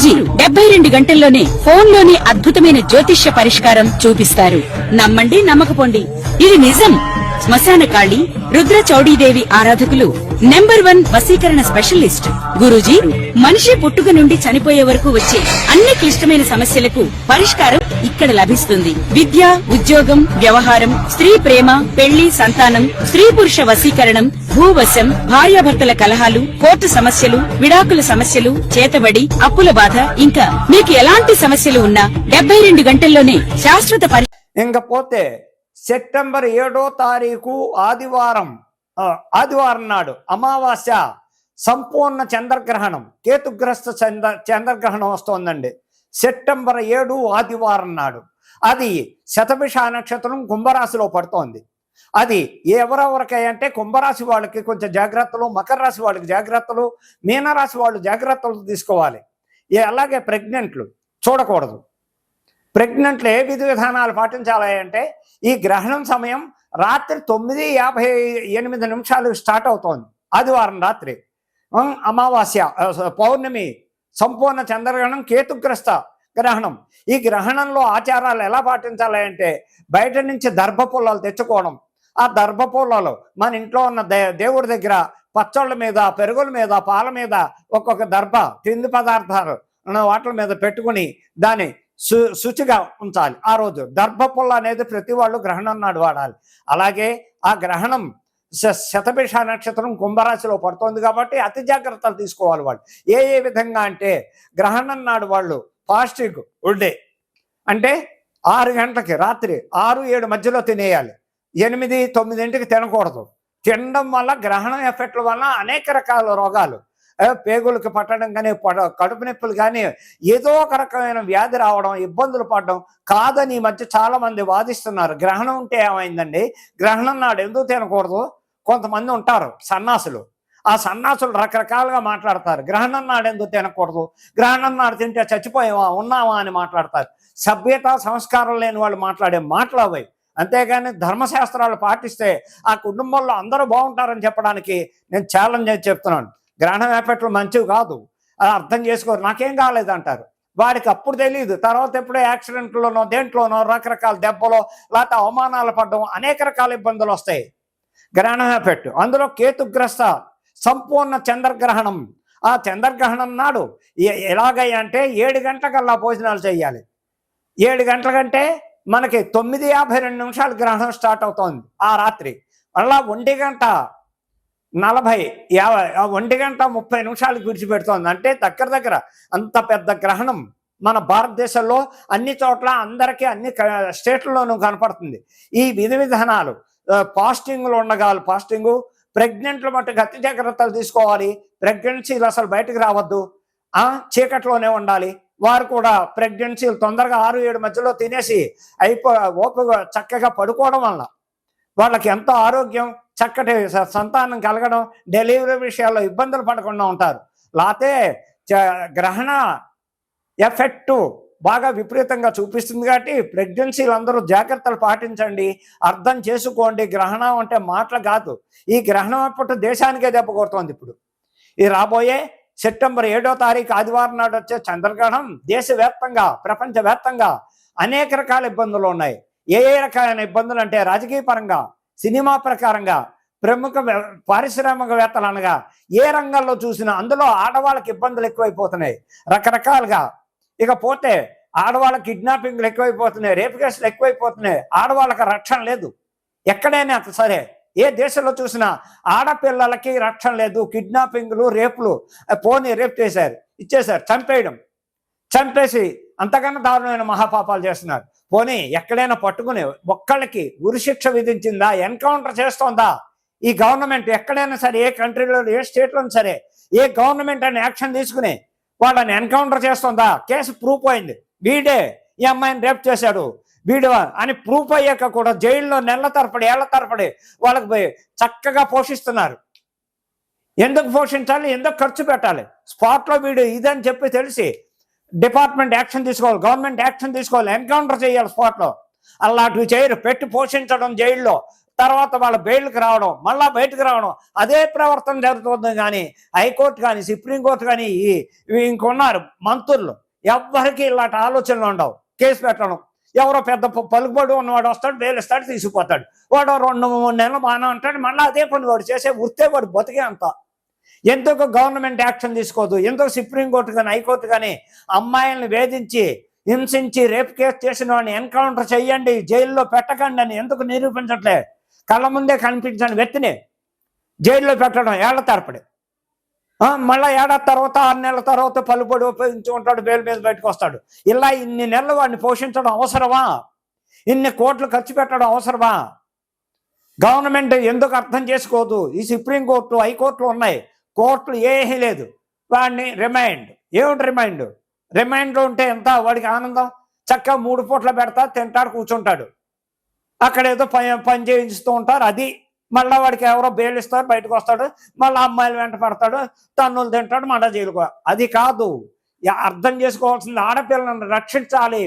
గురూజీ 72 గంటల్లోనే ఫోన్లోని అద్భుతమైన జ్యోతిష్య పరిష్కారం చూపిస్తారు. నమ్మండి, నమ్మకపోండి, ఇది నిజం. శ్మశాన కాళి రుద్ర చౌడీదేవి ఆరాధకులు నంబర్ 1 వశీకరణ స్పెషలిస్ట్. గురూజీ మనిషి పుట్టుక నుండి చనిపోయే వరకు వచ్చే అన్ని క్లిష్టమైన సమస్యలకు పరిష్కారం ఇక్కడ లభిస్తుంది. విద్య, ఉద్యోగం, వ్యవహారం, స్త్రీ ప్రేమ, పెళ్లి, సంతానం, స్త్రీ పురుష వశీకరణం, భూవశం, భార్యాభర్తల కలహాలు, కోర్టు సమస్యలు, విడాకుల సమస్యలు, చేతబడి, అప్పుల బాధ, ఇంకా మీకు ఎలాంటి సమస్యలు ఉన్నా 72 గంటల్లోనే శాశ్వత ఇంకపోతే సెప్టెంబర్ 7వ తారీఖు ఆదివారం నాడు అమావాస్య సంపూర్ణ చంద్రగ్రహణం, కేతుగ్రస్త చంద్రగ్రహణం వస్తోందండి. సెప్టెంబర్ 7 ఆదివారం నాడు అది శతభిష నక్షత్రం కుంభరాశిలో పడుతోంది. అది ఎవరెవరికంటే కుంభరాశి వాళ్ళకి కొంచెం జాగ్రత్తలు, మకర రాశి వాళ్ళకి జాగ్రత్తలు, మీనరాశి వాళ్ళు జాగ్రత్తలు తీసుకోవాలి. అలాగే ప్రెగ్నెంట్లు చూడకూడదు. ప్రెగ్నెంట్లు ఏ విధి విధానాలు పాటించాలి అంటే ఈ గ్రహణం సమయం రాత్రి 9:58 స్టార్ట్ అవుతోంది. ఆదివారం రాత్రి అమావాస్య పౌర్ణమి సంపూర్ణ చంద్రగ్రహణం, కేతుగ్రస్త గ్రహణం. ఈ గ్రహణంలో ఆచారాలు ఎలా పాటించాలి అంటే బయట నుంచి దర్భ పుల్లలు తెచ్చుకోవడం. ఆ దర్భ పుల్లలు మన ఇంట్లో ఉన్న దేవుడి దగ్గర పచ్చళ్ళ మీద, పెరుగుల మీద, పాల మీద ఒక్కొక్క దర్భ తిండి పదార్థాలు వాటి మీద పెట్టుకుని దాన్ని శుచిగా ఉంచాలి. ఆ రోజు దర్భ పుల్ల అనేది ప్రతి వాళ్ళు గ్రహణం నాడు వాడాలి. అలాగే ఆ గ్రహణం శతభిష నక్షత్రం కుంభరాశిలో పడుతోంది కాబట్టి అతి జాగ్రత్తలు తీసుకోవాలి వాళ్ళు. ఏ విధంగా అంటే గ్రహణం నాడు వాళ్ళు ఫాస్టింగ్ ఉండే అంటే 6 గంటలకి రాత్రి 6-7 మధ్యలో తినేయాలి. 8-9 తినకూడదు. తినడం వల్ల గ్రహణం ఎఫెక్ట్ల వల్ల అనేక రకాల రోగాలు, పేగులకు పట్టడం కానీ, కడుపు నొప్పులు కానీ, ఏదో ఒక రకమైన వ్యాధి రావడం, ఇబ్బందులు పడడం కాదని ఈ మధ్య చాలా మంది వాదిస్తున్నారు. గ్రహణం ఉంటే ఏమైందండి, గ్రహణం నాడు ఎందుకు తినకూడదు? కొంతమంది ఉంటారు సన్నాసులు, ఆ సన్నాసులు రకరకాలుగా మాట్లాడతారు. గ్రహణం నాడు ఎందుకు తినకూడదు, గ్రహణం నాడు తింటే చచ్చిపోయావా ఉన్నావా అని మాట్లాడతారు. సభ్యత సంస్కారం లేని వాళ్ళు మాట్లాడే మాటలు అవి. అంతేగాని ధర్మశాస్త్రాలు పాటిస్తే ఆ కుటుంబంలో అందరూ బాగుంటారని చెప్పడానికి నేను ఛాలెంజ్ చేసి చెప్తున్నాను. గ్రహణం ఎఫెక్ట్లు మంచివి కాదు, అది అర్థం చేసుకోరు. నాకేం కాలేదంటారు. వాడికి అప్పుడు తెలియదు, తర్వాత ఎప్పుడో యాక్సిడెంట్లోనో దేంట్లోనో రకరకాల దెబ్బలో లేకపోతే అవమానాలు పడడం, అనేక రకాల ఇబ్బందులు వస్తాయి. గ్రహణం ఎఫెక్ట్ అందులో కేతుగ్రస్త సంపూర్ణ చంద్రగ్రహణం. ఆ చంద్రగ్రహణం నాడు ఎలాగయ్యా అంటే 7 గంటలకల్లా భోజనాలు చేయాలి. 7 గంటల కంటే మనకి 9:52 గ్రహణం స్టార్ట్ అవుతోంది ఆ రాత్రి. మళ్ళా 1:30 విడిచిపెడుతోంది. అంటే దగ్గర అంత పెద్ద గ్రహణం మన భారతదేశంలో అన్ని చోట్ల అందరికీ అన్ని స్టేట్లలోనూ కనపడుతుంది. ఈ విధి విధానాలు ఫాస్టింగ్లు ఉండగాలి. ఫాస్టింగు ప్రెగ్నెంట్లు మట్టుకు అతి జాగ్రత్తలు తీసుకోవాలి. ప్రెగ్నెన్సీలు అసలు బయటకు రావద్దు, చీకట్లోనే ఉండాలి. వారు కూడా ప్రెగ్నెన్సీలు తొందరగా 6-7 మధ్యలో తినేసి ఓపిక చక్కగా పడుకోవడం వల్ల వాళ్ళకి ఎంతో ఆరోగ్యం, చక్కటి సంతానం కలగడం, డెలివరీ విషయాల్లో ఇబ్బందులు పడకుండా ఉంటారు. లేకపోతే గ్రహణ ఎఫెక్టు బాగా విపరీతంగా చూపిస్తుంది కాబట్టి ప్రెగ్నెన్సీలు అందరూ జాగ్రత్తలు పాటించండి, అర్థం చేసుకోండి. గ్రహణం అంటే మాటలు కాదు. ఈ గ్రహణం అప్పుడు దేశానికే దెబ్బ కొడుతోంది. ఇప్పుడు ఈ రాబోయే సెప్టెంబర్ 7వ తారీఖు ఆదివారం నాడు వచ్చే చంద్రగ్రహణం దేశవ్యాప్తంగా, ప్రపంచవ్యాప్తంగా అనేక రకాల ఇబ్బందులు ఉన్నాయి. ఏ రకాలైన ఇబ్బందులు అంటే రాజకీయ పరంగా, సినిమా ప్రకారంగా, ప్రముఖ పారిశ్రామికవేత్తలు అనగా ఏ రంగంలో చూసినా అందులో ఆడవాళ్ళకి ఇబ్బందులు ఎక్కువైపోతున్నాయి రకరకాలుగా. ఇకపోతే ఆడవాళ్ళ కిడ్నాపింగ్లు ఎక్కువైపోతున్నాయి, రేపు కేసులు ఎక్కువైపోతున్నాయి. ఆడవాళ్ళకి రక్షణ లేదు ఎక్కడైనా సరే. ఏ దేశంలో చూసినా ఆడపిల్లలకి రక్షణ లేదు. కిడ్నాపింగ్లు, రేపులు, పోనీ రేపు ఇచ్చేశారు, చంపేసి అంతకన్నా దారుణమైన మహాపాపాలు చేస్తున్నారు. పోనీ ఎక్కడైనా పట్టుకుని ఒక్కళ్ళకి ఉరిశిక్ష విధించిందా, ఎన్కౌంటర్ చేస్తోందా ఈ గవర్నమెంట్? ఎక్కడైనా సరే, ఏ కంట్రీలో, ఏ స్టేట్లో సరే, ఏ గవర్నమెంట్ అని యాక్షన్ తీసుకుని వాళ్ళని ఎన్కౌంటర్ చేస్తుందా? కేసు ప్రూఫ్ అయింది, వీడే ఈ అమ్మాయిని రేప్ చేశాడు వీడు అని ప్రూఫ్ అయ్యాక కూడా జైల్లో నెలల తరబడి, ఏళ్ల తరబడి వాళ్ళకి చక్కగా పోషిస్తున్నారు. ఎందుకు పోషించాలి, ఎందుకు ఖర్చు పెట్టాలి? స్పాట్లో వీడు ఇదని చెప్పి తెలిసి డిపార్ట్మెంట్ యాక్షన్ తీసుకోవాలి, గవర్నమెంట్ యాక్షన్ తీసుకోవాలి, ఎన్కౌంటర్ చేయాలి స్పాట్లో. అలాంటివి చేయరు, పెట్టి పోషించడం జైల్లో తర్వాత వాళ్ళ బెయిల్కి రావడం, మళ్ళా బయటకు రావడం, అదే ప్రవర్తన జరుగుతుంది. కానీ హైకోర్టు కానీ సుప్రీంకోర్టు కానీ ఇంకొన్నారు మంత్రులు, ఎవ్వరికి ఇలాంటి ఆలోచనలు ఉండవు. కేసు పెట్టడం, ఎవరో పెద్ద పలుకుబడి ఉన్నవాడు వస్తాడు, బెయిల్ ఇస్తాడు, తీసుకుపోతాడు. వాడు 2-3 నెలలు బాగానే ఉంటాడు, మళ్ళీ అదే పని వాడు చేసే వృత్తే వాడు బతికే అంత. ఎందుకు గవర్నమెంట్ యాక్షన్ తీసుకోదు? ఎందుకు సుప్రీంకోర్టు కానీ హైకోర్టు కానీ అమ్మాయిలను వేధించి హింసించి రేప్ కేసు చేసిన వాడిని ఎన్కౌంటర్ చెయ్యండి, జైల్లో పెట్టకండి అని ఎందుకు నిరూపించట్లే? కళ్ళ ముందే కనిపించని వ్యక్తిని జైల్లో పెట్టడం ఏళ్ల తరపడి, మళ్ళీ ఏడాది తర్వాత 6 నెలల తర్వాత పలుబడి ఉపయోగించుకుంటాడు, బెయిల్ మీద బయటకు వస్తాడు. ఇలా ఇన్ని నెలలు వాడిని పోషించడం అవసరమా? ఇన్ని కోట్లు ఖర్చు పెట్టడం అవసరమా? గవర్నమెంట్ ఎందుకు అర్థం చేసుకోదు? ఈ సుప్రీంకోర్టు హైకోర్టులు ఉన్నాయి, కోర్టులు ఏమీ లేదు. వాడిని రిమైండ్, ఏమిటి రిమైండ్? రిమైండ్లో ఉంటే ఎంత వాడికి ఆనందం? చక్కగా 3 పూట్ల పెడతా, తింటాడు, కూర్చుంటాడు. అక్కడ ఏదో పని చేయిస్తూ ఉంటారు. అది మళ్ళీ వాడికి ఎవరో బెయిల్ ఇస్తారు, బయటకు వస్తాడు, మళ్ళీ అమ్మాయిలు వెంట పడతాడు, తన్నులు తింటాడు, మళ్ళీ జైలుకో. అది కాదు అర్థం చేసుకోవాల్సింది. ఆడపిల్లలను రక్షించాలి,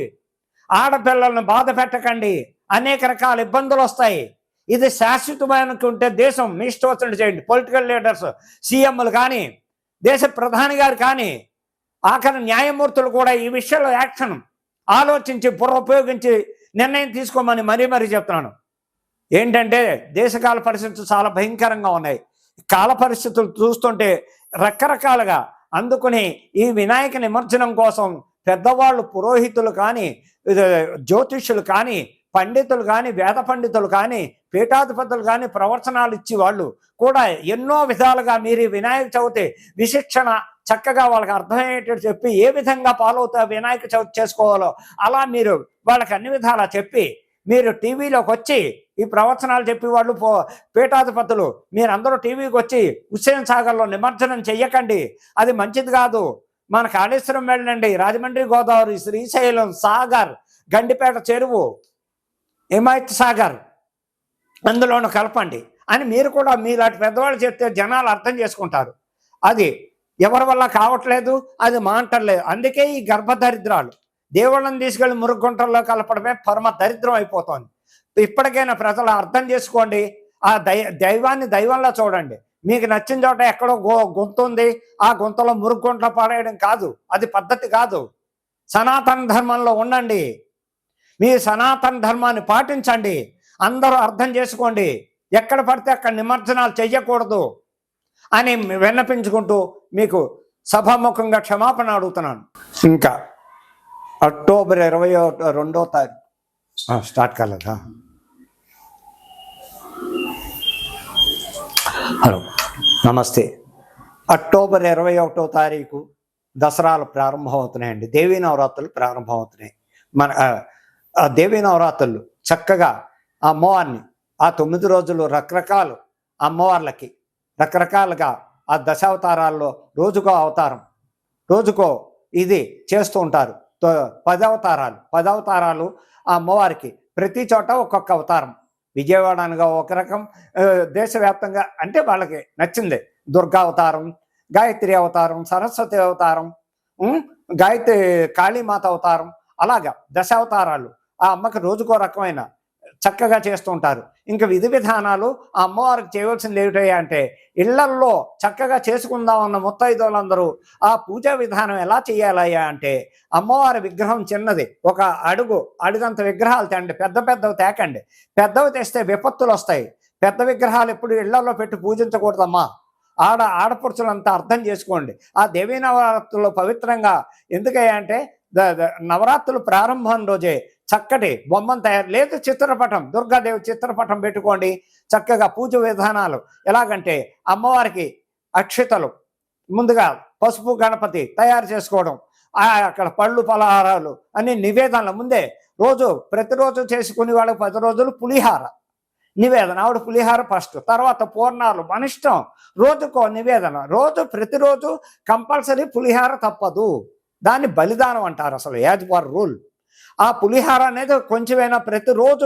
ఆడపిల్లలను బాధ పెట్టకండి, అనేక రకాల ఇబ్బందులు వస్తాయి. ఇది శాశ్వతమైనకి ఉంటే దేశం మీ ఇష్టం వచ్చినట్టు చేయండి. పొలిటికల్ లీడర్స్, సీఎంలు కానీ, దేశ ప్రధాని గారు కానీ, ఆఖరి న్యాయమూర్తులు కూడా ఈ విషయంలో యాక్షన్ ఆలోచించి బుర్ర ఉపయోగించి నిర్ణయం తీసుకోమని మరీ చెప్తున్నాను. ఏంటంటే దేశకాల పరిస్థితులు చాలా భయంకరంగా ఉన్నాయి. కాల పరిస్థితులు చూస్తుంటే రకరకాలుగా అందుకుని ఈ వినాయక నిమజ్జనం కోసం పెద్దవాళ్ళు, పురోహితులు కానీ, జ్యోతిష్యులు కానీ, పండితులు కానీ, వేద పండితులు కానీ, పీఠాధిపతులు కానీ, ప్రవచనాలు ఇచ్చి వాళ్ళు కూడా ఎన్నో విధాలుగా మీరు వినాయక చవితి విశిక్షణ చక్కగా వాళ్ళకి అర్థమయ్యేటట్టు చెప్పి ఏ విధంగా పాలవుతా వినాయక చవితి చేసుకోవాలో అలా మీరు వాళ్ళకి అన్ని విధాలా చెప్పి, మీరు టీవీలోకి వచ్చి ఈ ప్రవచనాలు చెప్పి వాళ్ళు పీఠాధిపతులు మీరందరూ టీవీకి వచ్చి హుస్సేన్ సాగర్లో నిమజ్జనం చెయ్యకండి, అది మంచిది కాదు, మన కాళేశ్వరం వెళ్ళండి, రాజమండ్రి గోదావరి, శ్రీశైలం సాగర్, గండిపేట చెరువు, హిమాయత్ సాగర్ అందులోనూ కలపండి అని మీరు కూడా మీలాంటి పెద్దవాళ్ళు చెప్తే జనాలు అర్థం చేసుకుంటారు. అది ఎవరి వల్ల కావట్లేదు, అది మాంటలేదు. అందుకే ఈ గర్భదరిద్రాలు దేవుళ్ళని తీసుకెళ్లి మురుగుంటల్లో కలపడమే పరమ దరిద్రం అయిపోతుంది. ఇప్పటికైనా ప్రజలు అర్థం చేసుకోండి, ఆ దైవాన్ని దైవంలో చూడండి. మీకు నచ్చిన చోట ఎక్కడో గుంత ఉంది, ఆ గుంతలో మురుగుంటలో పడేయడం కాదు, అది పద్ధతి కాదు. సనాతన ధర్మంలో ఉండండి, మీ సనాతన ధర్మాన్ని పాటించండి. అందరూ అర్థం చేసుకోండి, ఎక్కడ పడితే అక్కడ నిమజ్జనాలు చెయ్యకూడదు అని విన్నపించుకుంటూ మీకు సభాముఖంగా క్షమాపణ అడుగుతున్నాను. ఇంకా అక్టోబర్ 22వ తారీఖు స్టార్ట్ కాలేదా? హలో, నమస్తే. అక్టోబర్ 21వ తారీఖు దసరాలు ప్రారంభమవుతున్నాయండి. దేవీ నవరాత్రులు ప్రారంభమవుతున్నాయి. మన దేవీ నవరాత్రులు చక్కగా అమ్మవారిని ఆ 9 రోజులు రకరకాలు అమ్మవార్లకి రకరకాలుగా ఆ దశావతారాల్లో రోజుకో అవతారం, రోజుకో ఇది చేస్తూ ఉంటారు. 10 అవతారాలు ఆ అమ్మవారికి ప్రతి చోట ఒక్కొక్క అవతారం. విజయవాడ అనగా ఒక రకం, దేశవ్యాప్తంగా అంటే వాళ్ళకి నచ్చింది. దుర్గా అవతారం, గాయత్రి అవతారం, సరస్వతి అవతారం, గాయత్రి కాళీమాత అవతారం, అలాగా దశావతారాలు ఆ అమ్మకి రోజుకో రకమైన చక్కగా చేస్తూ ఉంటారు. ఇంకా విధి విధానాలు ఆ అమ్మవారికి చేయవలసింది ఏమిటయ్యా అంటే, ఇళ్లల్లో చక్కగా చేసుకుందామన్న ముత్తైదువులందరూ ఆ పూజా విధానం ఎలా చేయాలయ్యా అంటే, అమ్మవారి విగ్రహం చిన్నది, ఒక అడుగంత విగ్రహాలు తేండి, పెద్దవి తేకండి. పెద్దవి తెస్తే విపత్తులు వస్తాయి. పెద్ద విగ్రహాలు ఎప్పుడు ఇళ్లలో పెట్టి పూజించకూడదమ్మా. ఆడపడుచులంతా అర్థం చేసుకోండి. ఆ దేవీ నవరాత్రులు పవిత్రంగా ఎందుకయ్యా అంటే, నవరాత్రులు ప్రారంభం రోజే చక్కటి బొమ్మను తయారు, లేదు చిత్రపటం, దుర్గాదేవి చిత్రపటం పెట్టుకోండి. చక్కగా పూజ విధానాలు ఎలాగంటే, అమ్మవారికి అక్షితలు ముందుగా పసుపు గణపతి తయారు చేసుకోవడం, అక్కడ పళ్ళు పలహారాలు అన్ని నివేదనలు ముందే ప్రతిరోజు చేసుకునే వాళ్ళకి 10 రోజులు పులిహార నివేదన. ఆవిడ పులిహార ఫస్ట్, తర్వాత పూర్ణాలు, మన ఇష్టం. రోజుకో నివేదన, ప్రతిరోజు కంపల్సరీ పులిహార తప్పదు. దాన్ని బలిదానం అంటారు అసలు, యాజ్ పర్ రూల్. ఆ పులిహార అనేది కొంచెమైనా ప్రతిరోజు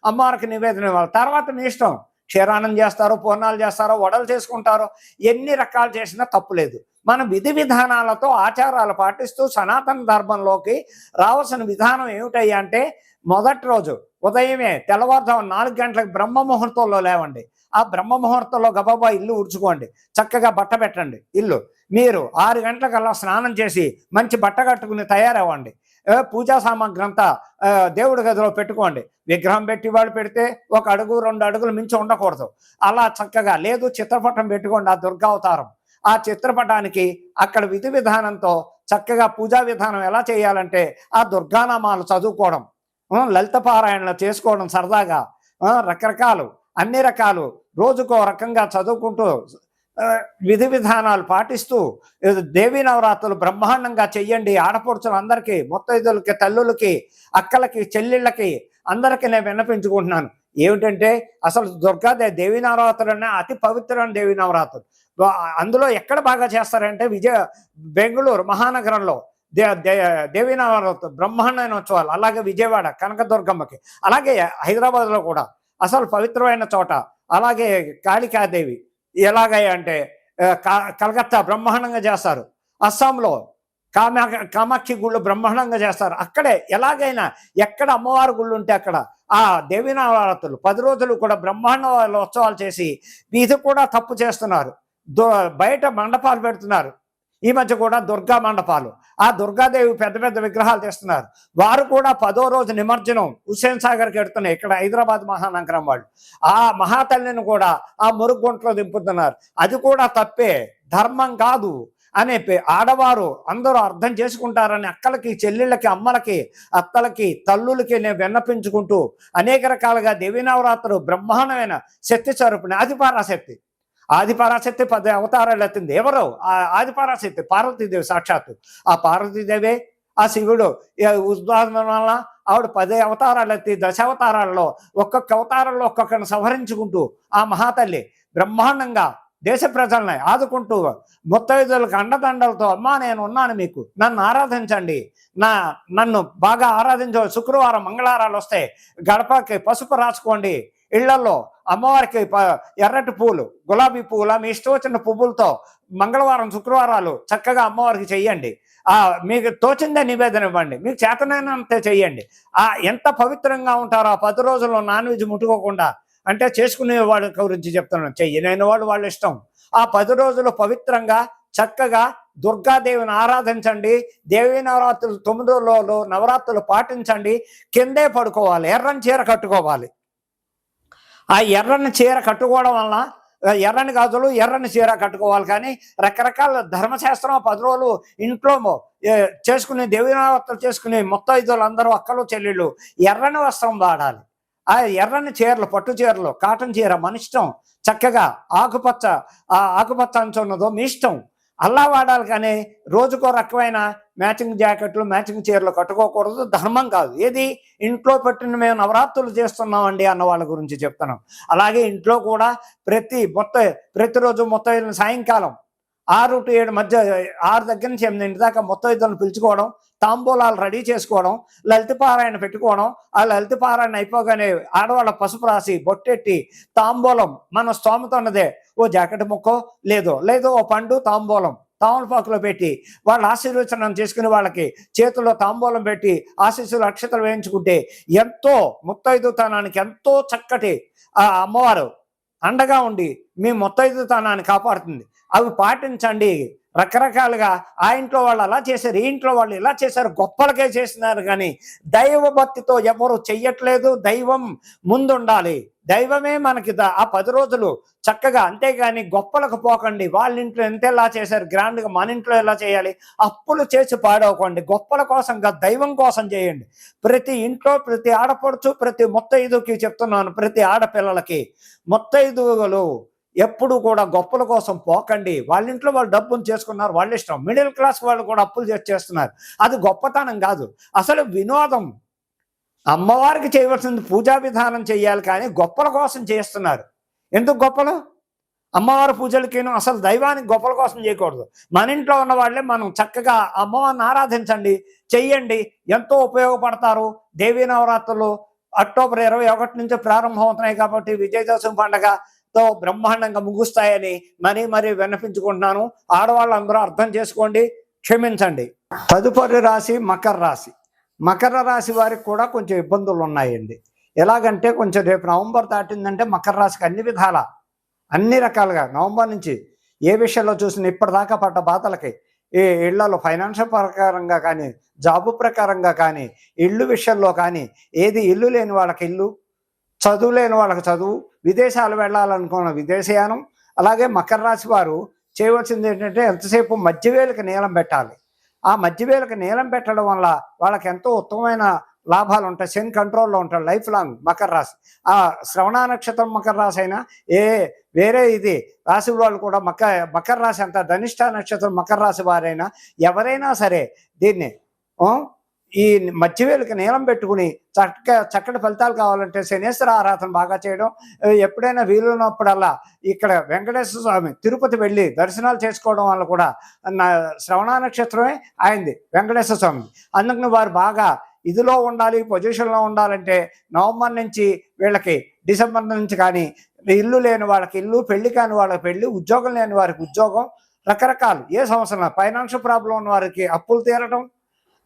అమ్మవారికి నివేదన ఇవ్వాలి. తర్వాత మీ ఇష్టం, క్షీరాన్నం చేస్తారో, పూర్ణాలు చేస్తారో, వడలు చేసుకుంటారో, ఎన్ని రకాలు చేసినా తప్పులేదు. మన విధి విధానాలతో ఆచారాలు పాటిస్తూ సనాతన ధర్మంలోకి రావాల్సిన విధానం ఏమిటయ్యా అంటే, మొదటి రోజు ఉదయమే తెల్లవారుజాము 4 గంటలకు బ్రహ్మ ముహూర్తంలో లేవండి. ఆ బ్రహ్మ ముహూర్తంలో గబాబా ఇల్లు ఉడుచుకోండి, చక్కగా బట్ట పెట్టండి. ఇల్లు మీరు 6 గంటలకల్లా స్నానం చేసి మంచి బట్ట కట్టుకుని తయారవ్వండి. పూజా సామాగ్రి అంతా దేవుడి గదిలో పెట్టుకోండి. విగ్రహం పెట్టి వాళ్ళు పెడితే 1 అడుగు 2 అడుగులు మించి ఉండకూడదు. అలా చక్కగా లేదు చిత్రపటం పెట్టుకోండి, ఆ దుర్గావతారం. ఆ చిత్రపటానికి అక్కడ విధి విధానంతో చక్కగా పూజా విధానం ఎలా చేయాలంటే ఆ దుర్గానామాలు చదువుకోవడం, లలిత పారాయణలు చేసుకోవడం సరదాగా, రకరకాలు అన్ని రకాలు రోజుకో రకంగా చదువుకుంటూ విధి విధానాలు పాటిస్తూ దేవీ నవరాత్రులు బ్రహ్మాండంగా చెయ్యండి. ఆడపడుచులందరికీ, ముత్తైదులకి, తల్లులకి, అక్కలకి, చెల్లెళ్ళకి అందరికీ నేను విన్నపించుకుంటున్నాను. ఏమిటంటే అసలు దేవీ నవరాత్రులు అనే అతి పవిత్రమైన దేవీ నవరాత్రులు. అందులో ఎక్కడ బాగా చేస్తారంటే బెంగళూరు మహానగరంలో దేవీ నవరాత్రులు బ్రహ్మాండమైన ఉత్సవాలు, అలాగే విజయవాడ కనకదుర్గమ్మకి, అలాగే హైదరాబాద్లో కూడా అసలు పవిత్రమైన చోట, అలాగే కాళికాదేవి ఎలాగంటే కలకత్తా బ్రహ్మాండంగా చేస్తారు, అస్సాంలో కామాక్షి గుళ్ళు బ్రహ్మాండంగా చేస్తారు. అక్కడే ఎలాగైనా ఎక్కడ అమ్మవారి గుళ్ళు ఉంటే అక్కడ ఆ దేవీ నవరాత్రులు 10 రోజులు కూడా బ్రహ్మాండ ఉత్సవాలు చేసి ఇది కూడా తప్పు చేస్తున్నారు. బయట మండపాలు పెడుతున్నారు. ఈ మధ్య కూడా దుర్గా మండపాలు, ఆ దుర్గాదేవి పెద్ద పెద్ద విగ్రహాలు తెస్తున్నారు. వారు కూడా 10వ రోజు నిమజ్జనం హుస్సేన్ సాగర్కి ఎడుతున్నాయి. ఇక్కడ హైదరాబాద్ మహానగరం వాళ్ళు ఆ మహాతల్లిని కూడా ఆ మురుగుంట్లో దింపుతున్నారు. అది కూడా తప్పే, ధర్మం కాదు అనే ఆడవారు అందరూ అర్థం చేసుకుంటారని అక్కలకి, చెల్లెళ్ళకి, అమ్మలకి, అత్తలకి, తల్లులకి నేను విన్నపించుకుంటూ అనేక రకాలుగా దేవీ నవరాత్రులు బ్రహ్మాండమైన శక్తి స్వరూపిణి ఆదిపరాశక్తి. ఆదిపరాశక్తి 10 అవతారాలు ఎత్తింది. ఎవరు? ఆదిపరాశక్తి పార్వతీదేవి సాక్షాత్తు. ఆ పార్వతీదేవి ఆ శివుడు ఉద్వాదన వల్ల ఆవిడ 10 అవతారాలు ఎత్తి దశావతారాల్లో ఒక్కొక్క అవతారంలో ఒక్కొక్కరిని సంహరించుకుంటూ ఆ మహాతల్లి బ్రహ్మాండంగా దేశ ప్రజల్ని ఆదుకుంటూ ముత్తైదులకు అండదండలతో అమ్మా నేను ఉన్నాను, మీకు నన్ను ఆరాధించండి, నన్ను బాగా ఆరాధించ. శుక్రవారం మంగళవారాలు వస్తే గడపకి పసుపు రాసుకోండి, ఇళ్లలో అమ్మవారికి ఎర్రటి పూలు, గులాబీ పూలు, మీ ఇష్టం వచ్చిన పువ్వులతో మంగళవారం శుక్రవారాలు చక్కగా అమ్మవారికి చెయ్యండి. మీకు తోచిందే నివేదన ఇవ్వండి, మీకు చేతనైనంతే చెయ్యండి. ఎంత పవిత్రంగా ఉంటారో ఆ 10 రోజుల్లో నాన్ వెజ్ ముట్టుకోకుండా. అంటే చేసుకునే వాళ్ళ గురించి చెప్తున్నాను, చెయ్యలేని వాళ్ళు వాళ్ళ ఇష్టం. ఆ 10 రోజులు పవిత్రంగా చక్కగా దుర్గాదేవిని ఆరాధించండి. దేవీ నవరాత్రులు 9 రోజులు నవరాత్రులు పాటించండి. కిందే పడుకోవాలి, ఎర్రని చీర కట్టుకోవాలి. ఆ ఎర్రని చీర కట్టుకోవడం వలన ఎర్రని గాజులు, ఎర్రని చీర కట్టుకోవాలి. కానీ రకరకాల ధర్మశాస్త్రం 10 రోజులు ఇంట్లో చేసుకుని దేవీ నవరాత్రులు చేసుకుని ముత్తైదులు అందరూ అక్కలు చెల్లెళ్ళు ఎర్రని వస్త్రం వాడాలి. ఆ ఎర్రని చీరలు, పట్టు చీరలు, కాటన్ చీర మన ఇష్టం. చక్కగా ఆకుపచ్చ అంచు ఉన్నదో మీ ఇష్టం, అలా వాడాలి. కానీ రోజుకో రకమైన మ్యాచింగ్ జాకెట్లు, మ్యాచింగ్ చీరలు కట్టుకోకూడదు, ధర్మం కాదు. ఏది ఇంట్లో పెట్టిన మేము నవరాత్రులు చేస్తున్నామండి అన్న వాళ్ళ గురించి చెప్తున్నాం. అలాగే ఇంట్లో కూడా ప్రతిరోజు మొత్తం సాయంకాలం 6 to 7 మధ్య 6 దగ్గర నుంచి 8 దాకా ముత్తైదులను పిలుచుకోవడం, తాంబూలాలు రెడీ చేసుకోవడం, లలిత పారాయణ పెట్టుకోవడం. ఆ లలిత పారాయణ అయిపోగానే ఆడవాళ్ళ పసుపు రాసి బొట్టెట్టి తాంబూలం మన స్తోమత ఉన్నదే, ఓ జాకెట్ ముక్కో లేదో ఓ పండు తాంబూలం తామలపాకులో పెట్టి వాళ్ళ ఆశీర్వచనం చేసుకుని వాళ్ళకి చేతుల్లో తాంబూలం పెట్టి ఆశీస్సులు అక్షతలు వేయించుకుంటే ఎంతో ముత్తైదుతనానికి ఎంతో చక్కటి ఆ అమ్మవారు అండగా ఉండి మీ ముత్తైదుతనాన్ని కాపాడుతుంది. అవి పాటించండి. రకరకాలుగా ఆ ఇంట్లో వాళ్ళు అలా చేశారు, ఈ ఇంట్లో వాళ్ళు ఇలా చేశారు, గొప్పలకే చేస్తున్నారు. కానీ దైవ భక్తితో ఎవరు చెయ్యట్లేదు. దైవం ముందుండాలి. దైవమే మనకి ఆ 10 రోజులు చక్కగా. అంతేగాని గొప్పలకు పోకండి. వాళ్ళ ఇంట్లో ఎంత ఎలా చేశారు గ్రాండ్గా, మన ఇంట్లో ఎలా చేయాలి, అప్పులు చేసి పాడవకండి. గొప్పల కోసం కాదు, దైవం కోసం చేయండి. ప్రతి ఇంట్లో ప్రతి ఆడపడుచు, ప్రతి ముత్తైదుకి చెప్తున్నాను, ప్రతి ఆడపిల్లలకి ముత్తైదువులు ఎప్పుడు కూడా గొప్పల కోసం పోకండి. వాళ్ళ ఇంట్లో వాళ్ళు డబ్బును చేసుకున్నారు, వాళ్ళ ఇష్టం. మిడిల్ క్లాస్ వాళ్ళు కూడా అప్పులు చేస్తున్నారు. అది గొప్పతనం కాదు, అసలు వినోదం. అమ్మవారికి చేయవలసింది పూజా విధానం చేయాలి, కానీ గొప్పల కోసం చేస్తున్నారు. ఎందుకు గొప్పలు? అమ్మవారి పూజలకేను అసలు దైవానికి గొప్పల కోసం చేయకూడదు. మన ఇంట్లో ఉన్న వాళ్ళే మనం చక్కగా అమ్మవారిని ఆరాధించండి, చెయ్యండి, ఎంతో ఉపయోగపడతారు. దేవీ నవరాత్రులు అక్టోబర్ 21 నుంచి ప్రారంభం అవుతున్నాయి కాబట్టి విజయదశమి పండగతో బ్రహ్మాండంగా ముగుస్తాయని మరీ విన్నపించుకుంటున్నాను. ఆడవాళ్ళందరూ అర్థం చేసుకోండి, క్షమించండి. తదుపరి రాశి మకర రాశి. మకర రాశి వారికి కూడా కొంచెం ఇబ్బందులు ఉన్నాయండి. ఎలాగంటే కొంచెం రేపు నవంబర్ దాటిందంటే మకర రాశికి అన్ని విధాల అన్ని రకాలుగా నవంబర్ నుంచి ఏ విషయంలో చూసినా ఇప్పటిదాకా పడ్డ బాధలకి ఈ ఇళ్లలో ఫైనాన్షియల్ ప్రకారంగా కానీ జాబు ప్రకారంగా కానీ ఇల్లు విషయంలో కానీ ఏది ఇల్లు లేని వాళ్ళకి ఇల్లు, చదువు లేని వాళ్ళకి చదువు, విదేశాలు వెళ్ళాలనుకున్న విదేశయానం. అలాగే మకర రాశి వారు చేయవలసింది ఏంటంటే ఎంతసేపు మధ్యవేలకు నీలం పెట్టాలి. ఆ మధ్యవేలకు నీలం పెట్టడం వల్ల వాళ్ళకి ఎంతో ఉత్తమమైన లాభాలు ఉంటాయి. శని కంట్రోల్లో ఉంటాడు లైఫ్ లాంగ్ మకర రాశి. ఆ శ్రవణ నక్షత్రం మకర రాశి అయినా వేరే ఇది రాశి వాళ్ళు కూడా మకర రాశి అంతా ధనిష్ట నక్షత్రం మకర రాశి వారైనా ఎవరైనా సరే దీన్ని ఈ మధ్యవేలుకి నీలం పెట్టుకుని చక్కటి ఫలితాలు కావాలంటే శనేశ్వర ఆరాధన బాగా చేయడం, ఎప్పుడైనా వీలున్నప్పుడల్లా ఇక్కడ వెంకటేశ్వర స్వామి తిరుపతి వెళ్ళి దర్శనాలు చేసుకోవడం వల్ల కూడా శ్రవణ నక్షత్రమే అయింది వెంకటేశ్వర స్వామి. అందుకని వారు బాగా ఇదిలో ఉండాలి, పొజిషన్లో ఉండాలంటే నవంబర్ నుంచి వీళ్ళకి డిసెంబర్ నుంచి కానీ ఇల్లు లేని వాళ్ళకి ఇల్లు, పెళ్లి కాని వాళ్ళకి పెళ్లి, ఉద్యోగం లేని వారికి ఉద్యోగం, రకరకాలు ఏ సంవత్సరం ఫైనాన్షియల్ ప్రాబ్లం ఉన్న వారికి అప్పులు తీరడం,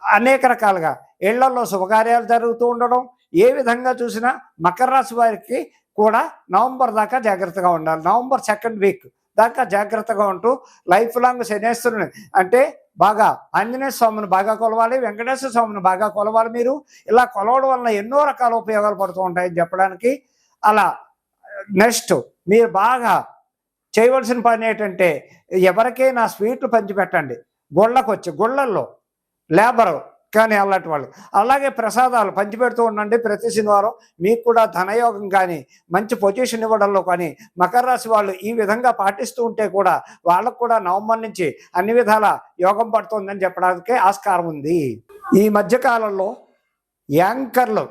అనేక రకాలుగా ఇళ్లలో శుభకార్యాలు జరుగుతూ ఉండడం. ఏ విధంగా చూసినా మకర రాశి వారికి కూడా నవంబర్ దాకా జాగ్రత్తగా ఉండాలి. నవంబర్ సెకండ్ వీక్ దాకా జాగ్రత్తగా ఉంటూ లైఫ్ లాంగ్ శనేశ్వరుని అంటే బాగా ఆంజనేయ స్వామిని బాగా కొలవాలి, వెంకటేశ్వర స్వామిని బాగా కొలవాలి. మీరు ఇలా కొలవడం వలన ఎన్నో రకాల ఉపయోగాలు పడుతూ ఉంటాయని చెప్పడానికి. అలా నెక్స్ట్ మీరు బాగా చేయవలసిన పని ఏంటంటే ఎవరికైనా స్వీట్లు పంచిపెట్టండి. గుళ్ళల్లో లేబరు కానీ అలాంటి వాళ్ళు, అలాగే ప్రసాదాలు పంచిపెడుతూ ఉండండి ప్రతి శనివారం. మీకు కూడా ధనయోగం కానీ మంచి పొజిషన్ ఇవ్వడంలో కానీ మకర రాశి వాళ్ళు ఈ విధంగా పాటిస్తూ ఉంటే కూడా వాళ్ళకు కూడా నవంబర్ నుంచి అన్ని విధాల యోగం పడుతుందని చెప్పడానికి ఆస్కారం ఉంది. ఈ మధ్యకాలంలో యాంకర్లు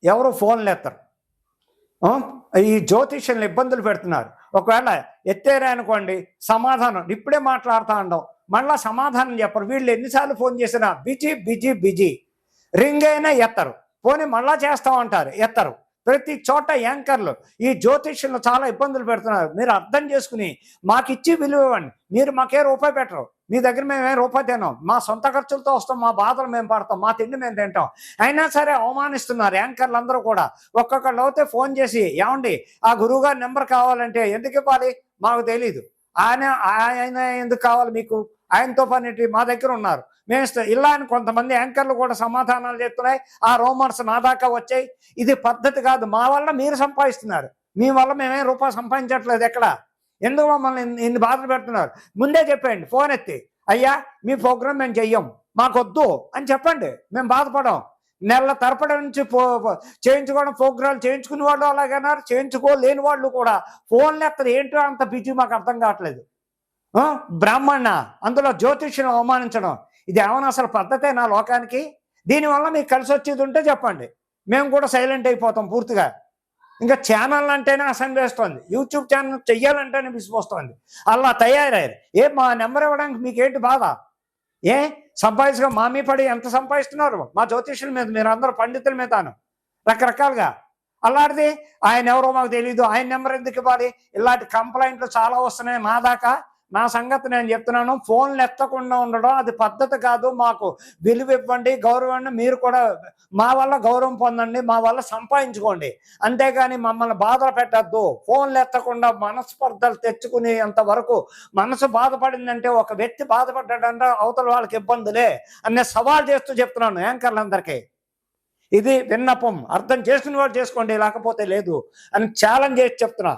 ఎవరు ఫోన్లు ఎత్తరు, ఈ జ్యోతిష్యులను ఇబ్బందులు పెడుతున్నారు. ఒకవేళ ఎత్తేరా అనుకోండి సమాధానం ఇప్పుడే మాట్లాడుతూ ఉండవు, మళ్ళా సమాధానం చెప్పరు. వీళ్ళు ఎన్నిసార్లు ఫోన్ చేసినా బిజీ బిజీ బిజీ, రింగ్ అయినా ఎత్తరు, పోనీ మళ్ళా చేస్తామంటారు ఎత్తరు. ప్రతి చోట యాంకర్లు ఈ జ్యోతిష్యులను చాలా ఇబ్బందులు పెడుతున్నారు. మీరు అర్థం చేసుకుని మాకు ఇచ్చి విలువ ఇవ్వండి. మీరు మాకే రూపాయి పెట్టరు, మీ దగ్గర మేమే రూపాయి తినాం, మా సొంత ఖర్చులతో వస్తాం, మా బాధలు మేము పడతాం, మా తిండి మేము తింటాం. అయినా సరే అవమానిస్తున్నారు యాంకర్లు అందరూ కూడా. ఒక్కొక్కళ్ళు అయితే ఫోన్ చేసి ఏమండి ఆ గురువుగారి నెంబర్ కావాలంటే ఎందుకు ఇవ్వాలి మాకు తెలీదు, ఆయన ఎందుకు కావాలి మీకు, ఆయనతో పని మా దగ్గర ఉన్నారు మేము ఇస్తాం ఇలా అని కొంతమంది యాంకర్లు కూడా సమాధానాలు చెప్తున్నాయి. ఆ రూమర్స్ నా దాకా వచ్చాయి. ఇది పద్ధతి కాదు. మా వల్ల మీరు సంపాదిస్తున్నారు, మీ వల్ల మేమేం రూపాయి సంపాదించట్లేదు. ఎక్కడ ఎందుకు మమ్మల్ని ఇన్ని బాధలు పెడుతున్నారు? ముందే చెప్పండి ఫోన్ ఎత్తి, అయ్యా మీ ప్రోగ్రామ్ మేము చెయ్యం, మాకొద్దు అని చెప్పండి. మేము బాధపడం. నెలల తరపడి నుంచి చేయించుకోవడం ప్రోగ్రాలు చేయించుకునే వాళ్ళు అలాగన్నారు, చేయించుకోలేని వాళ్ళు కూడా ఫోన్లు ఎత్తరు. ఏంటో అంత బిజీ మాకు అర్థం కావట్లేదు. బ్రాహ్మణ అందులో జ్యోతిష్యులను అవమానించడం ఇది ఏమైనా అసలు పద్ధతే నా లోకానికి? దీనివల్ల మీకు కలిసి వచ్చేది ఉంటే చెప్పండి, మేము కూడా సైలెంట్ అయిపోతాం పూర్తిగా. ఇంకా ఛానల్ అంటేనే అసహ్యం వేస్తుంది, యూట్యూబ్ ఛానల్ చెయ్యాలంటేనే విసిపోస్తుంది. అలా తయారయ్యారు. మా నెంబర్ ఇవ్వడానికి మీకేంటి బాధ? సంపాదించగా మా మీ పడి ఎంత సంపాదిస్తున్నారు మా జ్యోతిష్యుల మీద, మీరు అందరూ పండితుల మీదను రకరకాలుగా. అలాంటిది ఆయన ఎవరో మాకు తెలీదు, ఆయన నెంబర్ ఎందుకు ఇవ్వాలి? ఇలాంటి కంప్లైంట్లు చాలా వస్తున్నాయి మా దాకా. నా సంగతి నేను చెప్తున్నాను, ఫోన్లు ఎత్తకుండా ఉండడం అది పద్ధతి కాదు. మాకు విలువ ఇవ్వండి, గౌరవాన్ని మీరు కూడా మా వల్ల గౌరవం పొందండి, మా వల్ల సంపాదించుకోండి, అంతేగాని మమ్మల్ని బాధలు పెట్టద్దు. ఫోన్లు ఎత్తకుండా మనస్పర్ధలు తెచ్చుకునేంత వరకు మనసు బాధపడిందంటే ఒక వ్యక్తి బాధపడ్డాడంటే అవతల వాళ్ళకి ఇబ్బందులే అనే సవాల్ చేస్తూ చెప్తున్నాను యాంకర్లందరికీ. ఇది విన్నపం, అర్థం చేసుకునే వాళ్ళు చేసుకోండి, లేకపోతే లేదు అని ఛాలెంజ్ చేసి చెప్తున్నా.